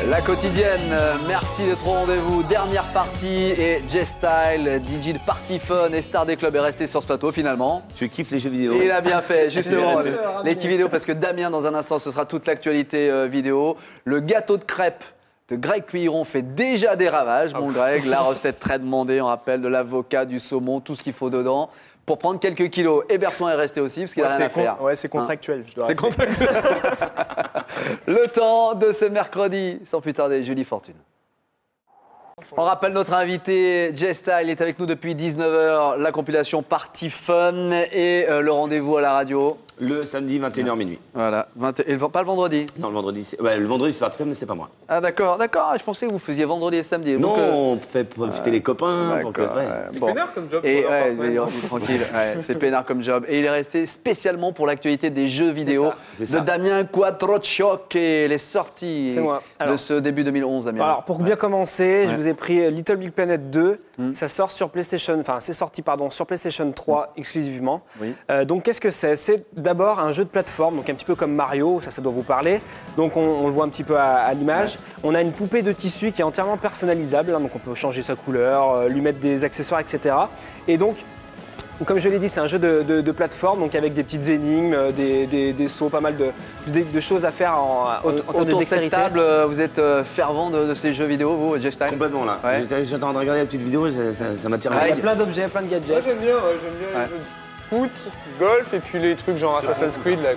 La quotidienne, merci d'être au rendez-vous. Dernière partie et J-Style, DJ de Party Fun et star des clubs est resté sur ce plateau finalement. Je kiffe les jeux vidéo. Et il a bien fait, justement, l'équipe vidéo, parce que Damien, dans un instant, ce sera toute l'actualité vidéo. Le gâteau de crêpes de Greg Cuilleron fait déjà des ravages, mon Greg. La recette très demandée, on rappelle, de l'avocat, du saumon, tout ce qu'il faut dedans. Pour prendre quelques kilos. Et Bertrand est resté aussi, parce qu'il a rien à faire. Ouais, c'est contractuel. Je dois c'est contractuel. Le temps de ce mercredi, sans plus tarder, Julie Fortune. On rappelle notre invité, J-Style, est avec nous depuis 19h. La compilation Party Fun et le rendez-vous à la radio. Le samedi, 21h minuit. Voilà. Et pas le vendredi? Non, le vendredi, c'est Party Fun, mais c'est pas moi. Ah d'accord. Je pensais que vous faisiez vendredi et samedi. Non, donc, on fait profiter les copains. Pour que, c'est peinard comme job. Et tranquille, c'est peinard comme job. Et il est resté spécialement pour l'actualité des jeux vidéo de Damien Quattrochiocche et les sorties de ce début 2011, Damien. Alors pour bien commencer, je vous ai pris Little Big Planet 2. Ça sort sur PlayStation, c'est sorti sur PlayStation 3 exclusivement. Oui. Donc qu'est-ce que c'est? C'est d'abord un jeu de plateforme, donc un petit peu comme Mario, ça doit vous parler. Donc on le voit un petit peu à l'image. Ouais. On a une poupée de tissu qui est entièrement personnalisable, donc on peut changer sa couleur, lui mettre des accessoires, etc. Et donc, comme je l'ai dit, c'est un jeu de plateforme, donc avec des petites énigmes, des sauts, pas mal de choses à faire en termes de dextérité. Autour de cette table, vous êtes fervent de ces jeux vidéo, vous, J-Style? Complètement, là. Ouais. J'étais en train de regarder la petite vidéo, ça m'attire. Il y a plein d'objets, plein de gadgets. Moi, j'aime bien les jeux de foot, golf et puis les trucs genre Assassin's Creed. Là,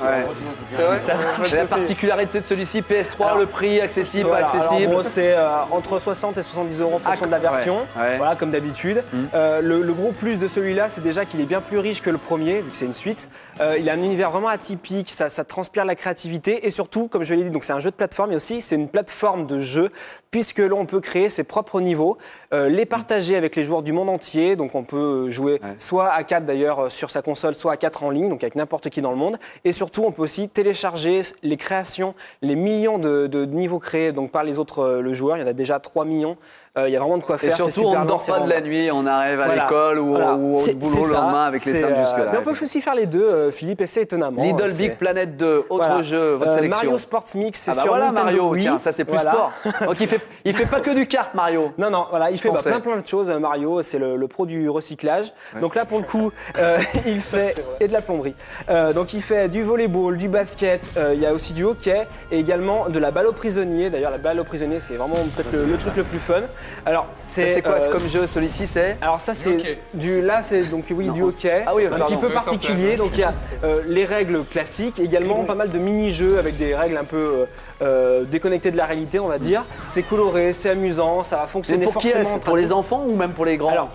c'est la particularité de celui-ci, PS3, le prix accessible, pas accessible. Alors, en gros, c'est entre 60 et 70 euros en fonction de la version, voilà, comme d'habitude. Le gros plus de celui-là, c'est déjà qu'il est bien plus riche que le premier, vu que c'est une suite. Il a un univers vraiment atypique, ça transpire la créativité et surtout, comme je l'ai dit, donc c'est un jeu de plateforme, mais aussi c'est une plateforme de jeu, puisque l'on peut créer ses propres niveaux, les partager avec les joueurs du monde entier. Donc on peut jouer soit à 4 d'ailleurs sur sa console, soit à 4 en ligne, donc avec n'importe qui dans le monde. Et surtout, on peut aussi télécharger les créations, les millions de niveaux créés donc par les autres joueurs. Il y en a déjà 3 millions. Il y a vraiment de quoi faire. Et surtout, on ne dort pas de la nuit, on arrive à l'école ou au boulot le lendemain avec les salles jusque-là. Mais on peut aussi faire les deux, Philippe, et c'est étonnamment. Little Big Planet 2, autre jeu, votre sélection. Mario Sports Mix, c'est sur voilà, Nintendo Mario, Wii. tiens, ça c'est plus sport. Donc il fait pas que du kart, Mario. Non, voilà, il fait plein de choses, Mario, c'est le pro du recyclage. Donc là, pour le coup, il fait et de la plomberie. Donc il fait du volleyball, du basket, il y a aussi du hockey et également de la balle aux prisonniers. D'ailleurs, la balle aux prisonniers, c'est vraiment peut-être le truc le plus fun. Alors, c'est quoi comme jeu, celui-ci, c'est? Alors ça, c'est du hockey, un petit peu particulier. Donc il y a les règles classiques, également pas mal de mini-jeux avec des règles un peu déconnectées de la réalité, on va dire. C'est coloré, c'est amusant, ça va fonctionner forcément. Pour les enfants ou même pour les grands? Alors,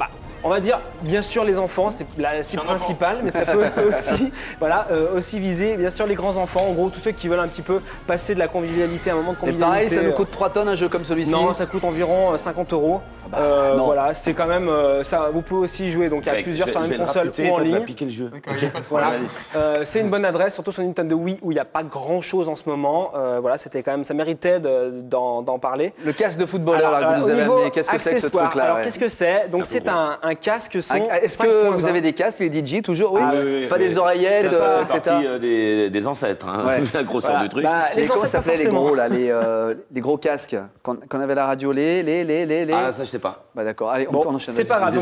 on va dire, bien sûr, les enfants, c'est la cible principale, mais ça peut aussi, aussi viser, bien sûr, les grands enfants. En gros, tous ceux qui veulent un petit peu passer de la convivialité, un moment de convivialité. Et pareil, ça nous coûte 3 tonnes un jeu comme celui-ci? Non, ça coûte environ 50 euros. Voilà, c'est quand même ça. Vous pouvez aussi jouer donc à plusieurs sur la même console ou en ligne. Piquer le jeu. Voilà, c'est une bonne adresse, surtout sur Nintendo Wii où il n'y a pas grand-chose en ce moment. Voilà, c'était quand même, ça méritait d'en parler. Le casque de footballeur là, que vous nous avez amené, qu'est-ce que c'est que ce truc-là? Alors qu'est-ce que c'est? Donc c'est un casque son. Est-ce que vous avez des casques, les DJ, toujours? Oui. Pas des oreillettes, etc. C'est partie des ancêtres, la grosseur du truc. Les comment ancêtres, s'appelaient les gros là, les gros casques qu'on avait à la radio, les. Ah, ça je sais pas. Bah d'accord, allez, on enchaîne. C'est pas grave.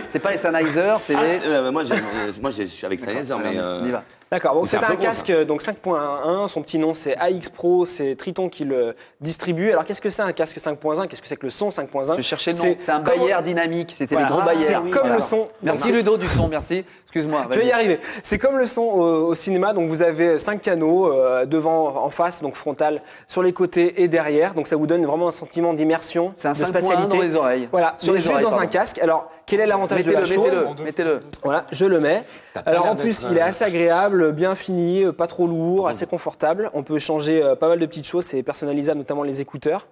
C'est pas les Sennheiser, c'est les. Moi, je suis avec Sennheiser, mais. On y va. D'accord, donc c'est un casque donc 5.1, son petit nom c'est AX Pro, c'est Triton qui le distribue. Alors qu'est-ce que c'est un casque 5.1? Qu'est-ce que c'est que le son 5.1? Je cherchais le nom, c'est un Bayer dynamique, c'était les gros Bayer. C'est comme le son. Merci Ludo du son, merci. Excuse-moi. Je vais y arriver. C'est comme le son au cinéma, donc vous avez 5 canaux devant, en face, donc frontal, sur les côtés et derrière. Donc ça vous donne vraiment un sentiment d'immersion, c'est un de spatialité. dans les oreilles. Voilà, sur les oreilles, dans un casque. Alors quel est l'avantage de la chose? Mettez-le. Voilà, je le mets. Alors en plus, il est assez agréable, bien fini, pas trop lourd, assez confortable. On peut changer pas mal de petites choses, c'est personnalisable, notamment les écouteurs.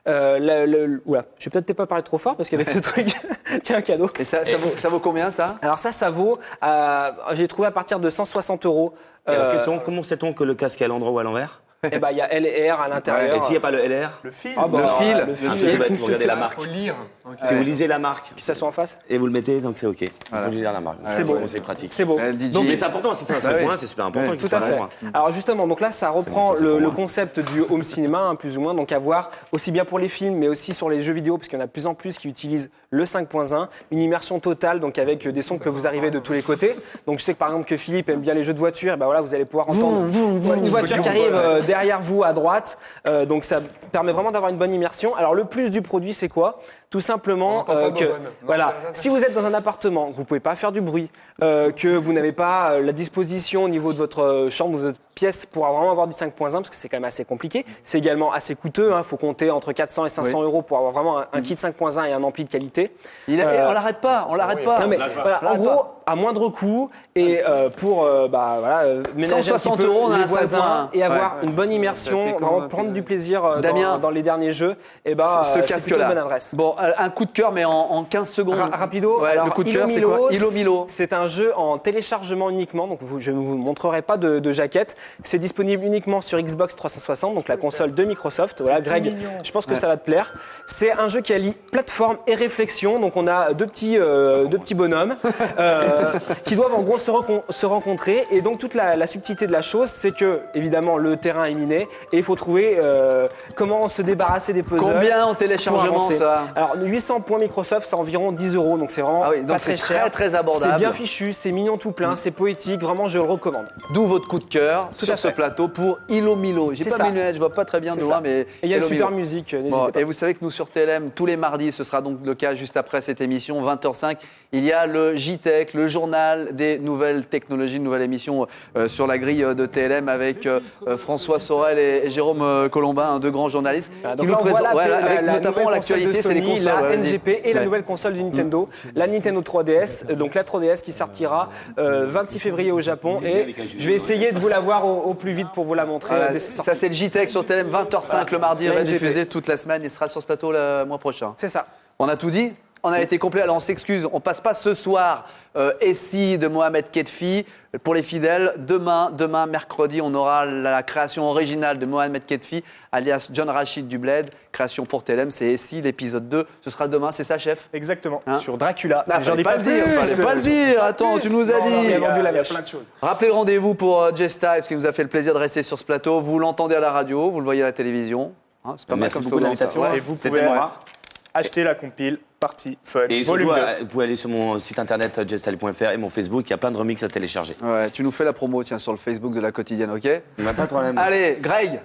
Oula, je vais peut-être pas parler trop fort parce qu'avec ce truc, tiens un cadeau. Et ça vaut combien ça? Alors ça vaut, j'ai trouvé à partir de 160 euros. Alors, question, comment sait-on que le casque est à l'endroit ou à l'envers? Et il y a L et R à l'intérieur. Et s'il n'y a pas le LR? Le fil. Le fil, vous regardez la marque. Faut lire. Si vous lisez la marque Puis ça soit en face. et vous le mettez, donc c'est OK. Il faut lire la marque. C'est beau. C'est pratique. C'est beau. Donc, mais c'est important, c'est ça, c'est super important. Tout à fait. Alors justement, donc là, ça reprend le concept du home cinéma, plus ou moins, donc à voir aussi bien pour les films, mais aussi sur les jeux vidéo, parce qu'il y en a de plus en plus qui utilisent le 5.1, une immersion totale, donc avec des sons qui peuvent vous arriver de tous les côtés. Donc je sais que par exemple que Philippe aime bien les jeux de voiture, et voilà, vous allez pouvoir entendre une voiture qui arrive derrière vous à droite. Donc ça permet vraiment d'avoir une bonne immersion. Alors le plus du produit, c'est quoi ? Tout simplement si vous êtes dans un appartement, que vous pouvez pas faire du bruit, que vous n'avez pas la disposition au niveau de votre chambre ou de votre pièce pour vraiment avoir du 5.1, parce que c'est quand même assez compliqué. C'est également assez coûteux. Il faut compter entre 400 et 500 euros pour avoir vraiment un kit 5.1 et un ampli de qualité. On l'arrête pas. Non, mais, en gros, à moindre coût et pour ménager 160 un petit peu euros, on a les un voisins et avoir une bonne immersion, vraiment prendre du plaisir dans les derniers jeux. Et ce c'est plutôt une bonne adresse. Bon, un coup de cœur, mais en 15 secondes. Rapido. Alors, le coup de cœur, c'est quoi? Ilo Milo. C'est un jeu en téléchargement uniquement, donc je ne vous montrerai pas de jaquette. C'est disponible uniquement sur Xbox 360, donc la console de Microsoft. Voilà, Greg, je pense que ça va te plaire. C'est un jeu qui allie plateforme et réflexion. Donc on a deux petits bonhommes qui doivent en gros se rencontrer. Et donc toute la subtilité de la chose, c'est que évidemment le terrain est miné et il faut trouver comment se débarrasser des puzzles. Combien en téléchargement ça? Alors 800 points Microsoft, c'est environ 10 euros, donc c'est vraiment pas très cher. Très abordable. C'est bien fichu, c'est mignon tout plein, c'est poétique, vraiment je le recommande. D'où votre coup de cœur sur ce plateau pour Ilo Milo. J'ai pas mes lunettes, je vois pas très bien de loin, mais et il y a une super musique, n'hésitez pas. Et vous savez que nous sur TLM, tous les mardis, ce sera donc le cas juste après cette émission, 20h05, il y a le JTech, le journal des nouvelles technologies, une nouvelle émission sur la grille de TLM avec François Sorel et Jérôme Colombin, deux grands journalistes. Donc là, on voit avec notamment l'actualité, c'est les consoles. La NGP et la nouvelle console de Nintendo, la Nintendo 3DS, donc la 3DS qui sortira 26 février au Japon. Et je vais essayer de vous la voir au plus vite pour vous la montrer. Ça, c'est le JTech sur TLM, 20h05 le mardi, rediffusé toute la semaine. Il sera sur ce plateau le mois prochain. C'est ça. On a tout dit? On a été complet, alors on s'excuse, on passe pas ce soir Essie de Mohamed Ketfi. Pour les fidèles, demain, mercredi, on aura la création originale de Mohamed Ketfi, alias John Rachid du Bled, création pour TLM, c'est Essie, l'épisode 2, ce sera demain, c'est ça chef? Exactement, sur Dracula. J'en ai pas le dire, fallait pas le dire, attends, tu nous as dit. Il y a plein de choses. Rappelez le rendez-vous pour Jesta, ce qui nous a fait le plaisir de rester sur ce plateau, vous l'entendez à la radio, vous le voyez à la télévision. C'est pas mal comme beaucoup d'invitations. Et vous pouvez acheter la compile Party Fun et volume 2. Vous pouvez aller sur mon site internet jestali.fr et mon Facebook, il y a plein de remixes à télécharger. Ouais, tu nous fais la promo, tiens, sur le Facebook de La Quotidienne, ok? Pas de problème. Allez, Greg,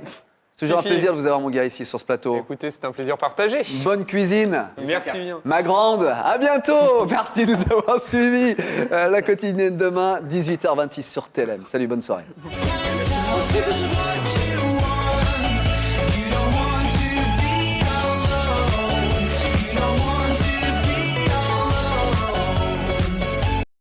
c'est toujours un plaisir de vous avoir, mon gars, ici sur ce plateau. Écoutez, c'est un plaisir partagé. Bonne cuisine. Merci bien. Ma grande, à bientôt. Merci de nous avoir suivis. La Quotidienne demain, 18h26 sur TLM. Salut, bonne soirée.